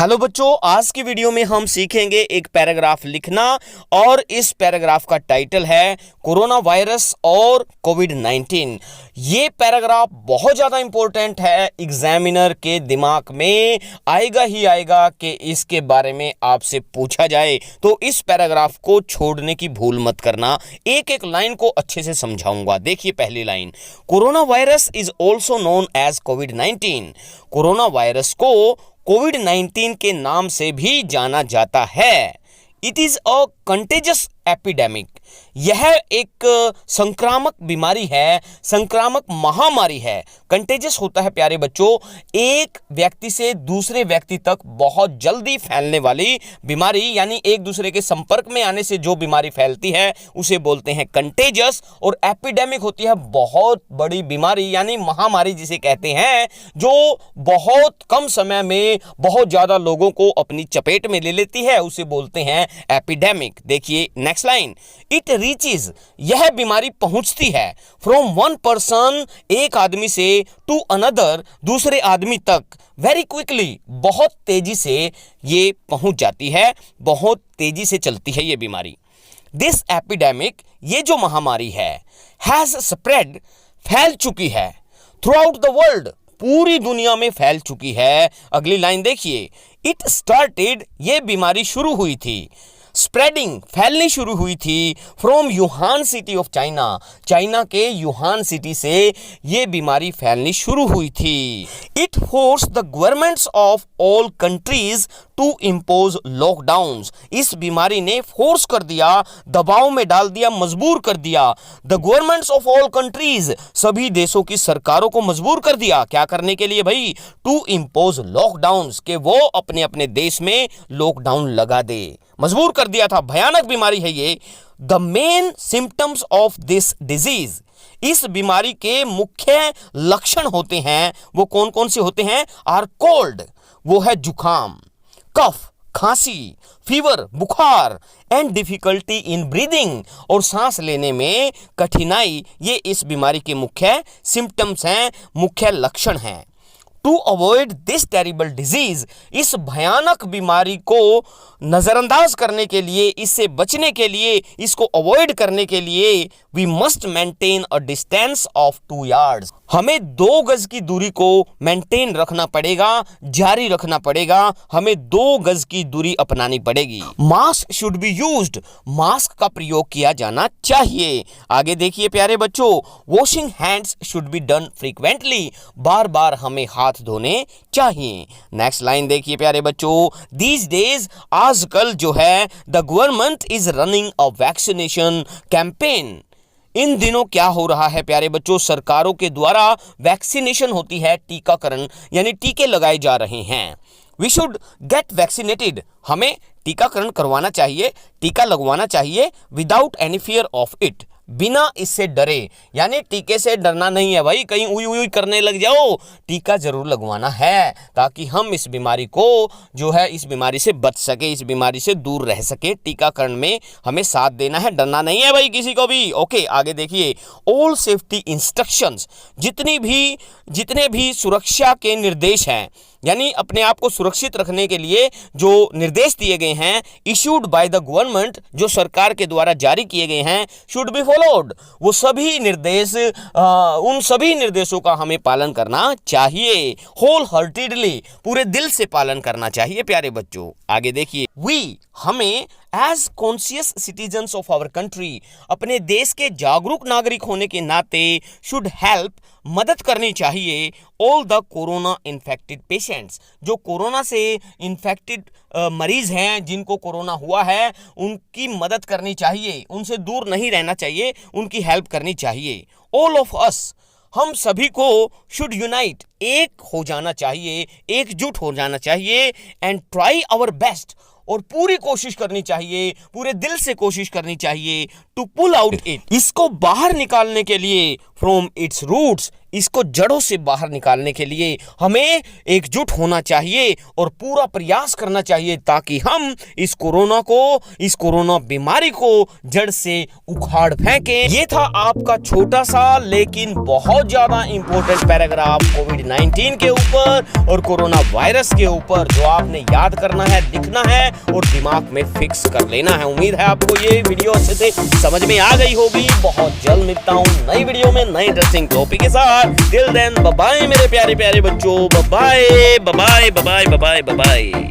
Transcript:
Hello बच्चों, आज की वीडियो में हम सीखेंगे एक पैराग्राफ लिखना और इस पैराग्राफ का टाइटल है कोरोना वायरस और कोविड-19। ये पैराग्राफ बहुत ज़्यादा इंपॉर्टेंट है, एग्जामिनर के दिमाग में आएगा ही आएगा कि इसके बारे में आपसे पूछा जाए, तो इस पैराग्राफ को छोड़ने की भूल मत करना। एक एक लाइन को अच्छे से समझाऊंगा। देखिए पहली line, corona virus is also known as कोविड-19। कोरोना वायरस को कोविड-19 के नाम से भी जाना जाता है। It is a contagious epidemic. यह एक संक्रामक बीमारी है, संक्रामक महामारी है। कंटेजियस होता है प्यारे बच्चों, एक व्यक्ति से दूसरे व्यक्ति तक बहुत जल्दी फैलने वाली बीमारी, यानी एक दूसरे के संपर्क में आने से जो बीमारी फैलती है उसे बोलते हैं कंटेजियस। और एपिडेमिक होती है बहुत बड़ी बीमारी, यानी महामारी जिसे कहते हैं, जो बहुत कम समय में बहुत ज्यादा लोगों को अपनी चपेट में ले लेती है, उसे बोलते हैं एपिडेमिक। देखिए नेक्स्ट लाइन, इट रीचेस, यह बीमारी पहुंचती है फ्रॉम वन पर्सन, एक आदमी से, टू अनदर, दूसरे आदमी तक, वेरी क्विकली, बहुत तेजी से ये पहुंच जाती है, बहुत तेजी से चलती है ये बीमारी। दिस एपिडेमिक, ये जो महामारी है, हैज स्प्रेड, फैल चुकी है, थ्रू आउट द वर्ल्ड, पूरी दुनिया में फैल चुकी है। अगली लाइन देखिए, इट स्टार्टेड, ये बीमारी शुरू हुई थी, स्प्रेडिंग, फैलनी शुरू हुई थी, from Wuhan city of China, China के यूहान सिटी से ये बीमारी फैलनी शुरू हुई थी। It force the governments of all countries to impose lockdowns, इस बीमारी ने फोर्स कर दिया, दबाव में डाल दिया, मजबूर कर दिया, the governments of all countries, सभी देशों की सरकारों को मजबूर कर दिया, क्या करने के लिए भाई, टू इम्पोज लॉकडाउन्स, के वो अपने अपने देश में लॉकडाउन लगा दे, मजबूर कर दिया था। भयानक बीमारी है ये। The main symptoms of this disease, इस बीमारी के मुख्य लक्षण होते हैं, वो कौन कौन से होते हैं, आर कोल्ड, वो है जुखाम, कफ, खांसी, फीवर, बुखार, एंड डिफिकल्टी इन ब्रीदिंग, और सांस लेने में कठिनाई, ये इस बीमारी के मुख्य सिम्टम्स हैं, मुख्य लक्षण हैं। To avoid this terrible disease, इस भयानक बीमारी को नजरअंदाज करने के लिए, इससे बचने के लिए, इसको अवॉइड करने के लिए, we must maintain a distance of 2 yards, हमें 2 गज की दूरी को मेंटेन रखना पड़ेगा, जारी रखना पड़ेगा, हमें 2 गज की दूरी अपनानी पड़ेगी। Mask should be used, mask का प्रयोग किया जाना चाहिए। आगे देखिए प्यारे बच्चों, washing hands should be done frequently, बार बार हमें हाथ धोने चाहिए। नेक्स्ट लाइन देखिए प्यारे बच्चों, दीज डेज, आजकल जो है, the government is running a vaccination campaign, इन दिनों क्या हो रहा है प्यारे बच्चों, सरकारों के द्वारा वैक्सीनेशन होती है, टीकाकरण, यानी टीके लगाए जा रहे हैं। वी शुड गेट वैक्सीनेटेड, हमें टीकाकरण करवाना चाहिए, टीका लगवाना चाहिए, without any fear of it, बिना इससे डरे, यानी टीके से डरना नहीं है भाई, कहीं उई उई करने लग जाओ, टीका जरूर लगवाना है, ताकि हम इस बीमारी को जो है, इस बीमारी से बच सके, इस बीमारी से दूर रह सके। टीकाकरण में हमें साथ देना है, डरना नहीं है भाई किसी को भी। ओके, आगे देखिए, ऑल सेफ्टी इंस्ट्रक्शंस, जितने भी सुरक्षा के निर्देश हैं, यानी अपने आप को सुरक्षित रखने के लिए जो निर्देश दिए गए हैं, इशूड बाय द गवर्नमेंट, जो सरकार के द्वारा जारी किए गए हैं, शुड बी फॉलोड, वो सभी निर्देश, उन सभी निर्देशों का हमें पालन करना चाहिए, होल हार्टेडली, पूरे दिल से पालन करना चाहिए प्यारे बच्चों। आगे देखिए, वी, हमें, as conscious citizens of our country, अपने देश के जागरूक नागरिक होने के नाते, शुड हेल्प, मदद करनी चाहिए, all the corona infected patients, जो कोरोना से इन्फेक्टेड मरीज हैं, जिनको कोरोना हुआ है, उनकी मदद करनी चाहिए, उनसे दूर नहीं रहना चाहिए, उनकी हेल्प करनी चाहिए। ऑल ऑफ अस, हम सभी को, शुड यूनाइट, एक हो जाना चाहिए, एकजुट हो जाना चाहिए, एंड ट्राई आवर बेस्ट, और पूरी कोशिश करनी चाहिए, पूरे दिल से कोशिश करनी चाहिए, टू पुल आउट इट, इसको बाहर निकालने के लिए, फ्रॉम इट्स रूट्स, इसको जड़ों से बाहर निकालने के लिए हमें एकजुट होना चाहिए और पूरा प्रयास करना चाहिए ताकि हम इस कोरोना बीमारी को जड़ से उखाड़ फेंकें। ये था आपका छोटा सा लेकिन बहुत ज्यादा इंपॉर्टेंट पैराग्राफ कोविड-19 के ऊपर और कोरोना वायरस के ऊपर, जो आपने याद करना है, लिखना है और दिमाग में फिक्स कर लेना है। उम्मीद है आपको ये वीडियो अच्छे से समझ में आ गई होगी। बहुत जल्द मिलता हूँ नई वीडियो में नई इंटरेस्टिंग टॉपिक के साथ। टिल देन बाय बाय मेरे प्यारे प्यारे बच्चों, bye bye bye bye bye bye bye.